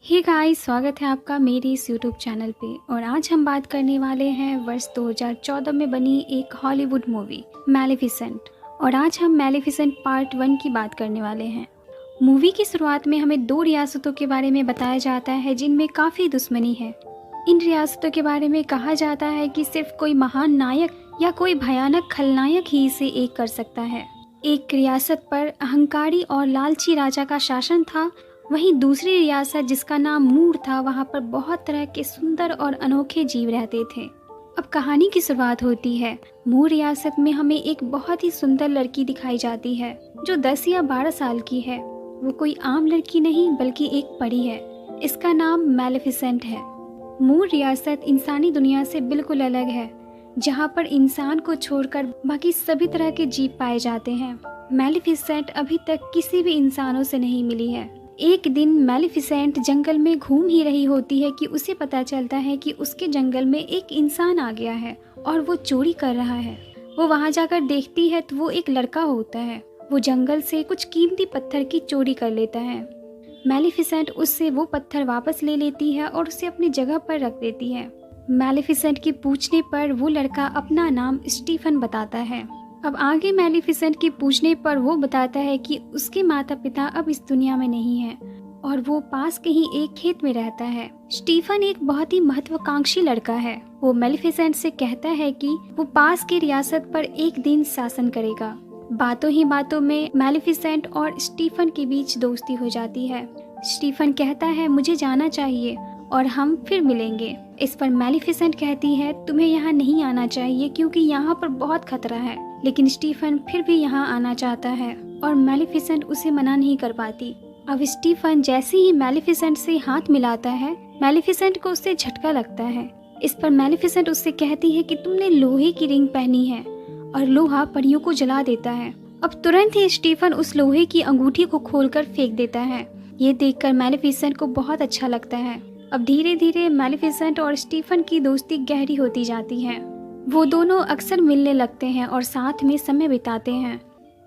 Hey guys, स्वागत है आपका मेरे इस यूट्यूब चैनल पे। और आज हम बात करने वाले हैं वर्ष 2014 में बनी एक हॉलीवुड मूवी मैलेफिसेंट। और आज हम मैलेफिसेंट पार्ट 1 की बात करने वाले हैं। मूवी की शुरुआत में हमें दो रियासतों के बारे में बताया जाता है जिनमें काफ़ी दुश्मनी है। इन रियासतों के बारे में कहा जाता है कि सिर्फ कोई महान नायक या कोई भयानक खलनायक ही इसे एक कर सकता है। एक रियासत पर अहंकारी और लालची राजा का शासन था, वहीं दूसरी रियासत जिसका नाम मूर था, वहाँ पर बहुत तरह के सुंदर और अनोखे जीव रहते थे। अब कहानी की शुरुआत होती है। मूर रियासत में हमें एक बहुत ही सुंदर लड़की दिखाई जाती है जो 10 या 12 साल की है। वो कोई आम लड़की नहीं बल्कि एक परी है। इसका नाम मैलेफिसेंट है। मूर रियासत इंसानी दुनिया से बिल्कुल अलग है, जहाँ पर इंसान को छोड़कर बाकी सभी तरह के जीव पाए जाते हैं। मैलेफिसेंट अभी तक किसी भी इंसानों से नहीं मिली है। एक दिन मैलेफिसेंट जंगल में घूम ही रही होती है कि उसे पता चलता है कि उसके जंगल में एक इंसान आ गया है और वो चोरी कर रहा है। वो वहाँ जाकर देखती है तो वो एक लड़का होता है। वो जंगल से कुछ कीमती पत्थर की चोरी कर लेता है। मैलेफिसेंट उससे वो पत्थर वापस ले लेती है और उसे अपनी जगह पर रख देती है। मैलेफिसेंट के पूछने पर वो लड़का अपना नाम स्टीफन बताता है। अब आगे मैलेफिसेंट के पूछने पर वो बताता है कि उसके माता पिता अब इस दुनिया में नहीं हैं और वो पास के ही एक खेत में रहता है। स्टीफन एक बहुत ही महत्वाकांक्षी लड़का है। वो मैलेफिसेंट से कहता है कि वो पास की रियासत पर एक दिन शासन करेगा। बातों ही बातों में मैलेफिसेंट और स्टीफन के बीच दोस्ती हो जाती है। स्टीफन कहता है मुझे जाना चाहिए और हम फिर मिलेंगे। इस पर मैलेफिसेंट कहती है तुम्हें यहाँ नहीं आना चाहिए क्योंकि यहाँ पर बहुत खतरा है। लेकिन स्टीफन फिर भी यहाँ आना चाहता है और मैलेफिसेंट उसे मना नहीं कर पाती। अब स्टीफन जैसे ही मैलेफिसेंट से हाथ मिलाता है, मैलेफिसेंट को उससे झटका लगता है। इस पर मैलेफिसेंट उससे कहती है कि तुमने लोहे की रिंग पहनी है और लोहा परियों को जला देता है। अब तुरंत ही स्टीफन उस लोहे की अंगूठी को खोलकर फेंक देता है। ये देखकर मैलेफिसेंट को बहुत अच्छा लगता है। अब धीरे धीरे मैलेफिसेंट और स्टीफन की दोस्ती गहरी होती जाती है। वो दोनों अक्सर मिलने लगते हैं और साथ में समय बिताते हैं।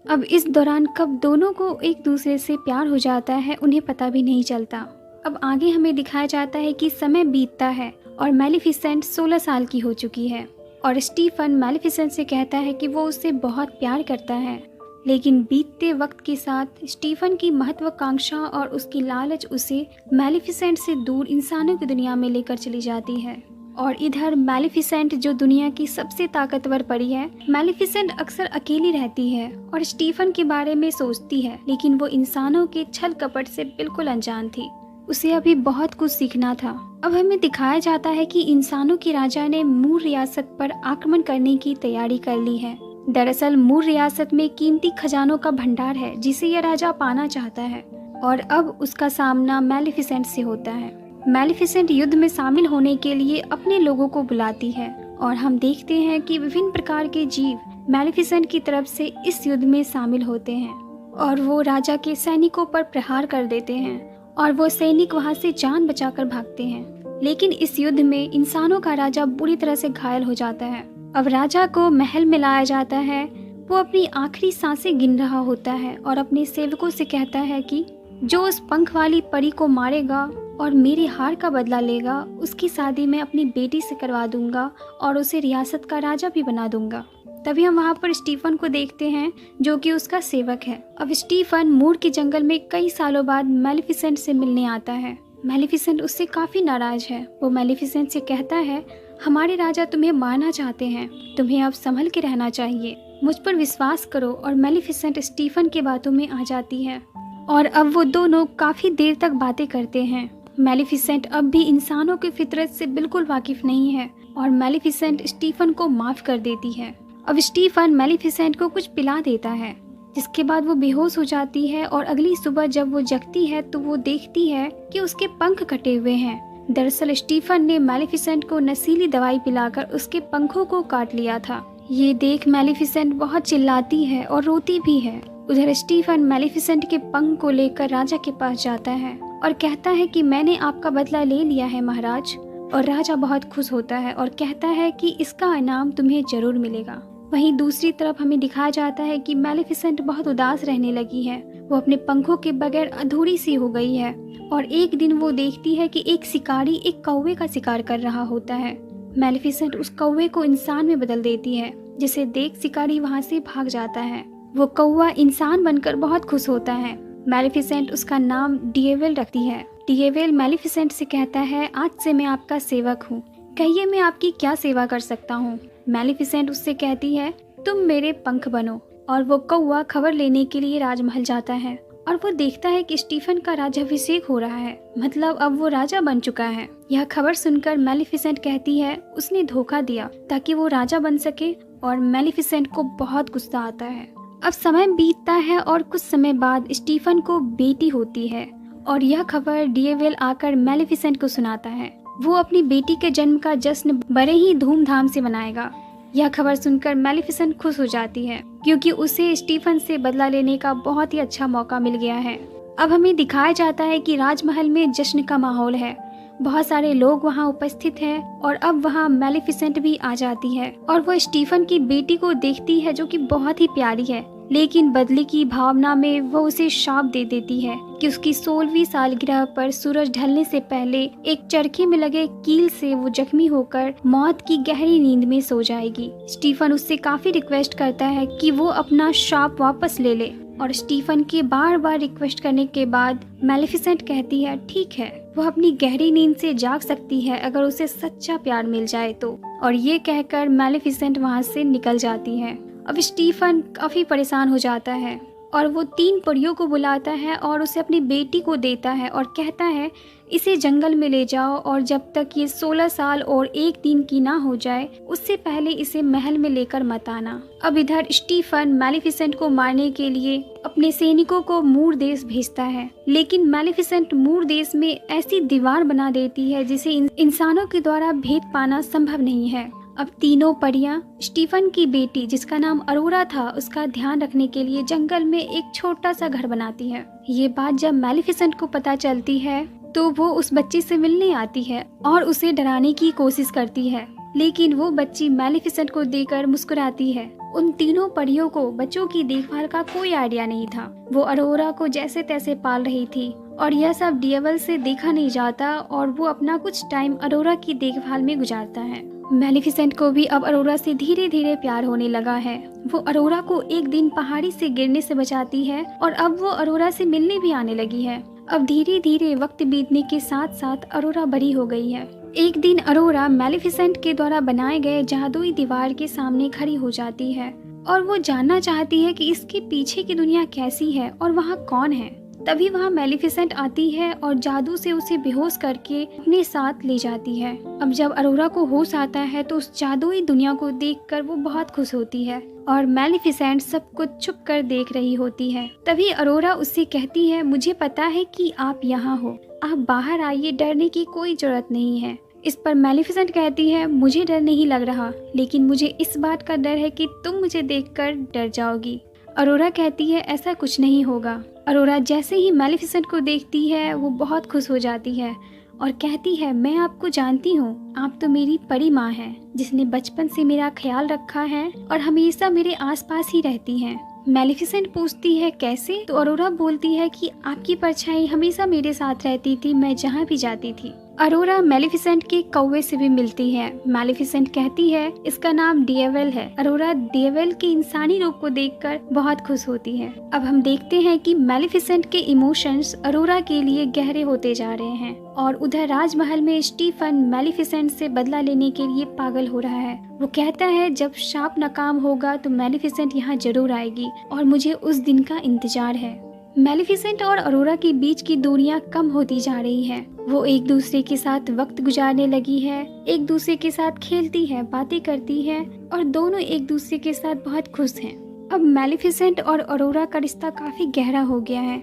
अब इस दौरान कब दोनों को एक दूसरे से प्यार हो जाता है उन्हें पता भी नहीं चलता। अब आगे हमें दिखाया जाता है कि समय बीतता है और मैलेफिसेंट 16 साल की हो चुकी है और स्टीफन मैलेफिसेंट से कहता है कि वो उससे बहुत प्यार करता है। लेकिन बीतते वक्त के साथ स्टीफन की महत्वाकांक्षा और उसकी लालच उसे मैलेफिसेंट से दूर इंसानों की दुनिया में लेकर चली जाती है। और इधर मैलेफिसेंट जो दुनिया की सबसे ताकतवर परी है, मैलेफिसेंट अक्सर अकेली रहती है और स्टीफन के बारे में सोचती है, लेकिन वो इंसानों के छल कपट से बिल्कुल अनजान थी। उसे अभी बहुत कुछ सीखना था। अब हमें दिखाया जाता है कि इंसानों के राजा ने मूर रियासत पर आक्रमण करने की तैयारी कर ली है। दरअसल मूर रियासत में कीमती खजानों का भंडार है जिसे यह राजा पाना चाहता है और अब उसका सामना मैलेफिसेंट से होता है। मैलेफिसेंट युद्ध में शामिल होने के लिए अपने लोगों को बुलाती है और हम देखते हैं कि विभिन्न प्रकार के जीव मैलेफिसेंट की तरफ से इस युद्ध में शामिल होते हैं और वो राजा के सैनिकों पर प्रहार कर देते हैं और वो सैनिक वहां से जान बचाकर भागते हैं। लेकिन इस युद्ध में इंसानों का राजा बुरी तरह से घायल हो जाता है। अब राजा को महल में लाया जाता है। वो अपनी आखिरी सांसें गिन रहा होता है और अपने सेवकों से कहता है कि जो उस पंख वाली परी को मारेगा और मेरी हार का बदला लेगा, उसकी शादी मैं अपनी बेटी से करवा दूंगा और उसे रियासत का राजा भी बना दूंगा। तभी हम वहाँ पर स्टीफन को देखते हैं जो कि उसका सेवक है। अब स्टीफन मूर के जंगल में कई सालों बाद मैलेफिसेंट से मिलने आता है। मैलेफिसेंट उससे काफी नाराज है। वो मैलेफिसेंट से कहता है हमारे राजा तुम्हें मारना चाहते हैं, तुम्हें अब संभल के रहना चाहिए, मुझ पर विश्वास करो। और मैलेफिसेंट स्टीफन की बातों में आ जाती है और अब वो दोनों काफी देर तक बातें करते हैं। मैलेफिसेंट अब भी इंसानों की फितरत से बिल्कुल वाकिफ नहीं है और मैलेफिसेंट स्टीफन को माफ कर देती है। अब स्टीफन मैलेफिसेंट को कुछ पिला देता है जिसके बाद वो बेहोश हो जाती है और अगली सुबह जब वो जगती है तो वो देखती है कि उसके पंख कटे हुए हैं। दरअसल स्टीफन ने मैलेफिसेंट को नशीली दवाई पिलाकर उसके पंखों को काट लिया था। ये देख मैलेफिसेंट बहुत चिल्लाती है और रोती भी है। उधर स्टीफन मैलेफिसेंट के पंख को लेकर राजा के पास जाता है और कहता है कि मैंने आपका बदला ले लिया है महाराज। और राजा बहुत खुश होता है और कहता है कि इसका इनाम तुम्हें जरूर मिलेगा। वहीं दूसरी तरफ हमें दिखाया जाता है कि मैलेफिसेंट बहुत उदास रहने लगी है। वो अपने पंखों के बगैर अधूरी सी हो गई है। और एक दिन वो देखती है कि एक शिकारी एक कौवे का शिकार कर रहा होता है। मैलेफिसेंट उस कौवे को इंसान में बदल देती है, जिसे देख शिकारी वहाँ से भाग जाता है। वो कौवा इंसान बनकर बहुत खुश होता है। मैलेफिसेंट उसका नाम डिएवेल रखती है। डिएवेल मैलेफिसेंट से कहता है, आज से मैं आपका सेवक हूँ, कहिए मैं आपकी क्या सेवा कर सकता हूँ। मैलेफिसेंट उससे कहती है, तुम मेरे पंख बनो। और वो कौवा खबर लेने के लिए राजमहल जाता है और वो देखता है कि स्टीफन का राज्याभिषेक हो रहा है, मतलब अब वो राजा बन चुका है। यह खबर सुनकर मैलेफिसेंट कहती है उसने धोखा दिया ताकि वो राजा बन सके, और मैलेफिसेंट को बहुत गुस्सा आता है। अब समय बीतता है और कुछ समय बाद स्टीफन को बेटी होती है और यह खबर डिएवेल आकर मैलेफिसेंट को सुनाता है। वो अपनी बेटी के जन्म का जश्न बड़े ही धूमधाम से मनाएगा। यह खबर सुनकर मैलेफिसेंट खुश हो जाती है क्योंकि उसे स्टीफन से बदला लेने का बहुत ही अच्छा मौका मिल गया है। अब हमें दिखाया जाता है कि राजमहल में जश्न का माहौल है, बहुत सारे लोग वहां उपस्थित हैं और अब वहां मैलेफिसेंट भी आ जाती है और वो स्टीफन की बेटी को देखती है जो कि बहुत ही प्यारी है, लेकिन बदले की भावना में वो उसे शाप दे देती है कि उसकी 16वीं सालगिरह पर सूरज ढलने से पहले एक चरखे में लगे कील से वो जख्मी होकर मौत की गहरी नींद में सो जाएगी। स्टीफन उससे काफी रिक्वेस्ट करता है कि वो अपना शाप वापस ले ले, और स्टीफन के बार बार रिक्वेस्ट करने के बाद मैलेफिसेंट कहती है ठीक है, वो अपनी गहरी नींद से जाग सकती है अगर उसे सच्चा प्यार मिल जाए तो। और ये कहकर मैलेफिसेंट वहाँ से निकल जाती है। अब स्टीफन काफी परेशान हो जाता है और वो 3 परियों को बुलाता है और उसे अपनी बेटी को देता है और कहता है इसे जंगल में ले जाओ और जब तक ये 16 साल और 1 दिन की ना हो जाए उससे पहले इसे महल में लेकर मत आना। अब इधर स्टीफन मैलेफिसेंट को मारने के लिए अपने सैनिकों को मूर देश भेजता है, लेकिन मैलेफिसेंट मूर देश में ऐसी दीवार बना देती है जिसे इंसानों के द्वारा भेद पाना संभव नहीं है। अब तीनों परियां स्टीफन की बेटी जिसका नाम अरोरा था उसका ध्यान रखने के लिए जंगल में एक छोटा सा घर बनाती है। ये बात जब मैलेफिसेंट को पता चलती है तो वो उस बच्ची से मिलने आती है और उसे डराने की कोशिश करती है, लेकिन वो बच्ची मैलेफिसेंट को देकर मुस्कुराती है। उन तीनों परियों को बच्चों की देखभाल का कोई आइडिया नहीं था। वो अरोरा को जैसे तैसे पाल रही थी और यह सब डिएवेल से देखा नहीं जाता और वो अपना कुछ टाइम अरोरा की देखभाल में गुजारता है। मैलेफिसेंट को भी अब अरोरा से धीरे धीरे प्यार होने लगा है। वो अरोरा को एक दिन पहाड़ी से गिरने से बचाती है और अब वो अरोरा से मिलने भी आने लगी है। अब धीरे धीरे वक्त बीतने के साथ साथ अरोरा बड़ी हो गई है। एक दिन अरोरा मैलेफिसेंट के द्वारा बनाए गए जादुई दीवार के सामने खड़ी हो जाती है और वो जानना चाहती है कि इसके पीछे की दुनिया कैसी है और वहाँ कौन है। तभी वहाँ मैलेफिसेंट आती है और जादू से उसे बेहोश करके अपने साथ ले जाती है। अब जब अरोरा को होश आता है तो उस जादुई दुनिया को देखकर वो बहुत खुश होती है और मैलेफिसेंट सब कुछ छुप कर देख रही होती है। तभी अरोरा उससे कहती है मुझे पता है कि आप यहाँ हो, आप बाहर आइए, डरने की कोई जरूरत नहीं है। इस पर मैलेफिसेंट कहती है मुझे डर नहीं लग रहा, लेकिन मुझे इस बात का डर है कि तुम मुझे देखकर डर जाओगी। अरोरा कहती है ऐसा कुछ नहीं होगा। अरोरा जैसे ही मैलेफिसेंट को देखती है वो बहुत खुश हो जाती है और कहती है मैं आपको जानती हूँ, आप तो मेरी परी माँ हैं जिसने बचपन से मेरा ख्याल रखा है और हमेशा मेरे आसपास ही रहती हैं। मैलेफिसेंट पूछती है कैसे, तो अरोरा बोलती है कि आपकी परछाई हमेशा मेरे साथ रहती थी, मैं जहाँ भी जाती थी। अरोरा मैलेफिसेंट के कौवे से भी मिलती है। मैलेफिसेंट कहती है इसका नाम डिएवेल है। अरोरा डिएवेल के इंसानी रूप को देखकर बहुत खुश होती है। अब हम देखते हैं कि मैलेफिसेंट के इमोशंस अरोरा के लिए गहरे होते जा रहे हैं और उधर राजमहल में स्टीफन मैलेफिसेंट से बदला लेने के लिए पागल हो रहा है। वो कहता है जब शाप नाकाम होगा तो मैलेफिसेंट यहाँ जरूर आएगी और मुझे उस दिन का इंतजार है। मैलेफिसेंट और अरोरा के बीच की दूरियां कम होती जा रही है। वो एक दूसरे के साथ वक्त गुजारने लगी है, एक दूसरे के साथ खेलती है, बातें करती है और दोनों एक दूसरे के साथ बहुत खुश हैं। अब मैलेफिसेंट और अरोरा का रिश्ता काफी गहरा हो गया है,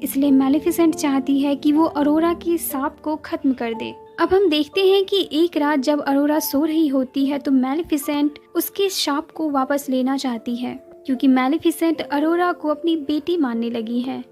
इसलिए मैलेफिसेंट चाहती है कि वो अरोरा के सांप को खत्म कर दे। अब हम देखते हैं कि एक रात जब अरोरा सो रही होती है तो मैलेफिसेंट उसके सांप को वापस लेना चाहती है क्योंकि मैलेफिसेंट अरोरा को अपनी बेटी मानने लगी है,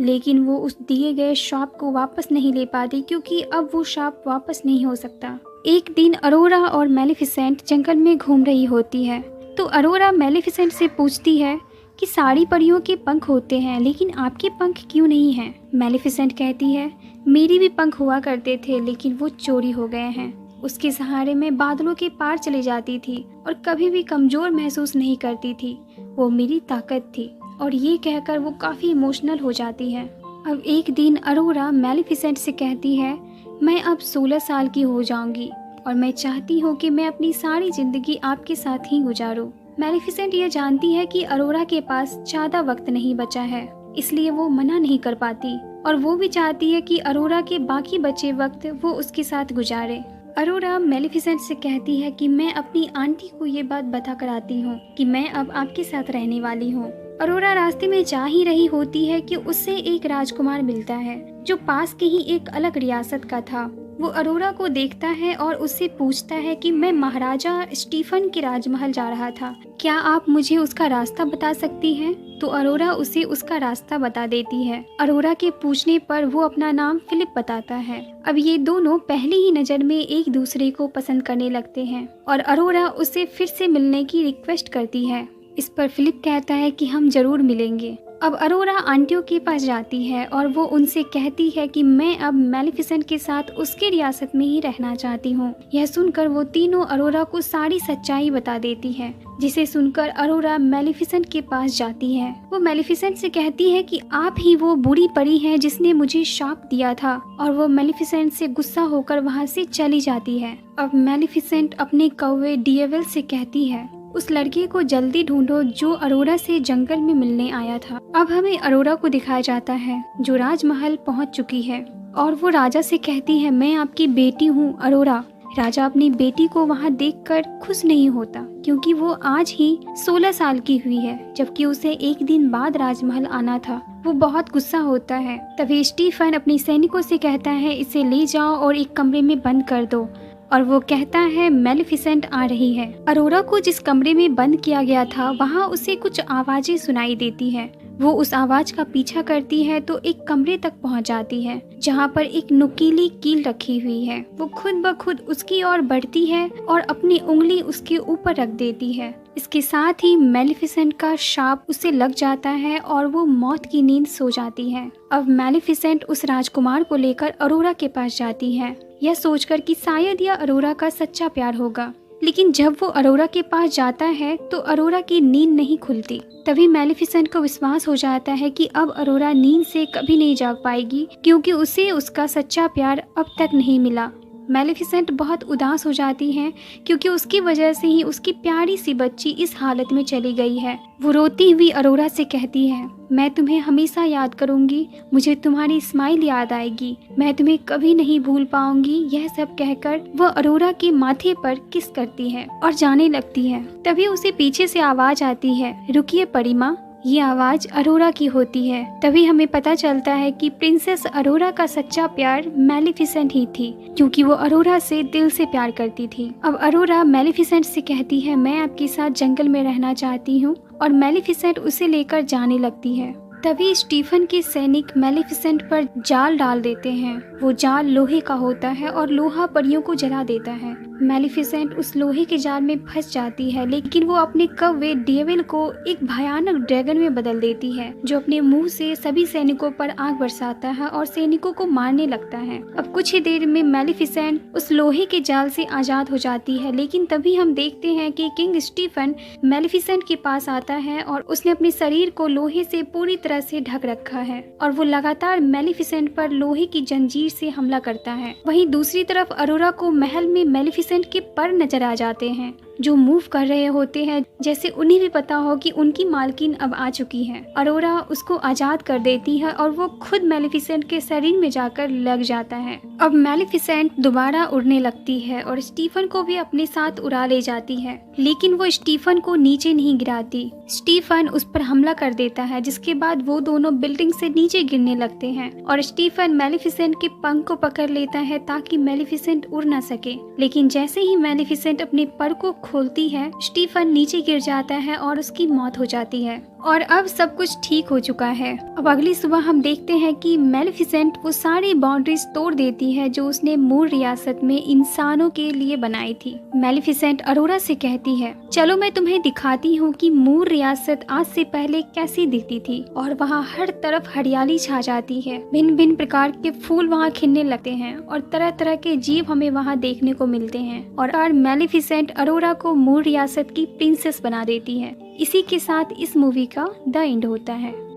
लेकिन वो उस दिए गए शाप को वापस नहीं ले पाती क्योंकि अब वो शाप वापस नहीं हो सकता। एक दिन अरोरा और मैलेफिसेंट जंगल में घूम रही होती है तो अरोरा मैलेफिसेंट से पूछती है कि सारी परियों के पंख होते हैं लेकिन आपके पंख क्यों नहीं हैं? मैलेफिसेंट कहती है, मेरी भी पंख हुआ करते थे लेकिन वो चोरी हो गए हैं। उसके सहारे में बादलों के पार चली जाती थी और कभी भी कमजोर महसूस नहीं करती थी। वो मेरी ताकत थी। और ये कहकर वो काफ़ी इमोशनल हो जाती है। अब एक दिन अरोरा मैलेफिसेंट से कहती है, मैं अब 16 साल की हो जाऊंगी और मैं चाहती हूँ कि मैं अपनी सारी ज़िंदगी आपके साथ ही गुजारूँ। मैलेफिसेंट ये जानती है कि अरोरा के पास ज़्यादा वक्त नहीं बचा है, इसलिए वो मना नहीं कर पाती और वो भी चाहती है कि अरोरा के बाकी बचे वक्त वो उसके साथ गुजारे। अरोरा मैलेफिसेंट से कहती है कि मैं अपनी आंटी को ये बात बता कर आती हूँ कि मैं अब आपके साथ रहने वाली हूँ। अरोरा रास्ते में जा ही रही होती है कि उससे एक राजकुमार मिलता है जो पास के ही एक अलग रियासत का था। वो अरोरा को देखता है और उससे पूछता है कि मैं महाराजा स्टीफन के राजमहल जा रहा था, क्या आप मुझे उसका रास्ता बता सकती हैं? तो अरोरा उसे उसका रास्ता बता देती है। अरोरा के पूछने पर वो अपना नाम फिलिप बताता है। अब ये दोनों पहली ही नज़र में एक दूसरे को पसंद करने लगते हैं और अरोरा उससे फिर से मिलने की रिक्वेस्ट करती है। इस पर फिलिप कहता है कि हम जरूर मिलेंगे। अब अरोरा आंटियों के पास जाती है और वो उनसे कहती है कि मैं अब मैलेफिसेंट के साथ उसके रियासत में ही रहना चाहती हूँ। यह सुनकर वो तीनों अरोरा को सारी सच्चाई बता देती है, जिसे सुनकर अरोरा मैलेफिसेंट के पास जाती है। वो मैलेफिसेंट से कहती है कि आप ही वो बुरी परी हैं जिसने मुझे शाप दिया था, और वो मैलेफिसेंट से गुस्सा होकर वहाँ से चली जाती है। अब मैलेफिसेंट अपने कौवे डिएवल से कहती है, उस लड़के को जल्दी ढूंढो जो अरोरा से जंगल में मिलने आया था। अब हमें अरोरा को दिखाया जाता है जो राजमहल पहुंच चुकी है और वो राजा से कहती है, मैं आपकी बेटी हूँ अरोरा। राजा अपनी बेटी को वहाँ देखकर खुश नहीं होता क्योंकि वो आज ही 16 साल की हुई है, जबकि उसे एक दिन बाद राजमहल आना था। वो बहुत गुस्सा होता है। तभी स्टीफन अपने सैनिकों से कहता है, इसे ले जाओ और एक कमरे में बंद कर दो। और वो कहता है, मैलेफिसेंट आ रही है। अरोरा को जिस कमरे में बंद किया गया था वहाँ उसे कुछ आवाजें सुनाई देती है। वो उस आवाज का पीछा करती है तो एक कमरे तक पहुंच जाती है जहाँ पर एक नुकीली कील रखी हुई है। वो खुद ब खुद उसकी ओर बढ़ती है और अपनी उंगली उसके ऊपर रख देती है। इसके साथ ही मैलेफिसेंट का शाप उसे लग जाता है और वो मौत की नींद सो जाती है। अब मैलेफिसेंट उस राजकुमार को लेकर अरोरा के पास जाती है, यह सोचकर कि शायद यह अरोरा का सच्चा प्यार होगा। लेकिन जब वो अरोरा के पास जाता है तो अरोरा की नींद नहीं खुलती। तभी मैलेफिसेंट को विश्वास हो जाता है कि अब अरोरा नींद से कभी नहीं जाग पाएगी क्योंकि उसे उसका सच्चा प्यार अब तक नहीं मिला। मैलेफिसेंट बहुत उदास हो जाती है क्योंकि उसकी वजह से ही उसकी प्यारी सी बच्ची इस हालत में चली गई है। वो रोती हुई अरोरा से कहती है, मैं तुम्हें हमेशा याद करूंगी, मुझे तुम्हारी स्माइल याद आएगी, मैं तुम्हें कभी नहीं भूल पाऊंगी। यह सब कहकर वह अरोरा के माथे पर किस करती है और जाने लगती है। तभी उसे पीछे से आवाज आती है, रुकिए परिमा। ये आवाज अरोरा की होती है। तभी हमें पता चलता है कि प्रिंसेस अरोरा का सच्चा प्यार मैलेफिसेंट ही थी क्योंकि वो अरोरा से दिल से प्यार करती थी। अब अरोरा मैलेफिसेंट से कहती है, मैं आपके साथ जंगल में रहना चाहती हूँ, और मैलेफिसेंट उसे लेकर जाने लगती है। तभी स्टीफन के सैनिक मैलेफिसेंट पर जाल डाल देते हैं। वो जाल लोहे का होता है और लोहा परियों को जला देता है। मैलेफिसेंट उस लोहे के जाल में फंस जाती है, लेकिन वो अपने कौवे डेविल को एक भयानक ड्रैगन में बदल देती है जो अपने मुंह से सभी सैनिकों पर आग बरसाता है और सैनिकों को मारने लगता है। अब कुछ ही देर में मैलेफिसेंट उस लोहे के जाल से आजाद हो जाती है, लेकिन तभी हम देखते हैं कि किंग स्टीफन मैलेफिसेंट के पास आता है और उसने अपने शरीर को लोहे से पूरी तरह से ढक रखा है और वो लगातार मैलेफिसेंट पर लोहे की जंजीर से हमला करता है। वहीं दूसरी तरफ अरोरा को महल में मैलेफिसेंट के पर नजर आ जाते हैं जो मूव कर रहे होते हैं, जैसे उन्हें भी पता हो कि उनकी मालकिन अब आ चुकी है। अरोरा उसको आजाद कर देती है और वो खुद मैलेफिसेंट के शरीर में जाकर लग जाता है। अब मैलेफिसेंट दोबारा उड़ने लगती है और स्टीफन को भी अपने साथ उड़ा ले जाती है, लेकिन वो स्टीफन को नीचे नहीं गिराती। स्टीफन उस पर हमला कर देता है, जिसके बाद वो दोनों बिल्डिंग से नीचे गिरने लगते हैं और स्टीफन मैलेफिसेंट के पंख को पकड़ लेता है ताकि मैलेफिसेंट उड़ न सके। लेकिन जैसे ही मैलेफिसेंट अपने पर को खोलती है, स्टीफन नीचे गिर जाता है और उसकी मौत हो जाती है और अब सब कुछ ठीक हो चुका है। अब अगली सुबह हम देखते हैं कि मेलेफिसेंट वो सारी बाउंड्रीज तोड़ देती है जो उसने मूर रियासत में इंसानों के लिए बनाई थी। मेलेफिसेंट अरोरा से कहती है, चलो मैं तुम्हें दिखाती हूँ कि मूर रियासत आज से पहले कैसी दिखती थी। और वहाँ हर तरफ हरियाली छा जाती है, भिन्न भिन्न प्रकार के फूल वहाँ खिलने लगते हैं और तरह तरह के जीव हमें वहाँ देखने को मिलते हैं। और मेलेफिसेंट अरोरा को मूर रियासत की प्रिंसेस बना देती है। इसी के साथ इस मूवी का द एंड होता है।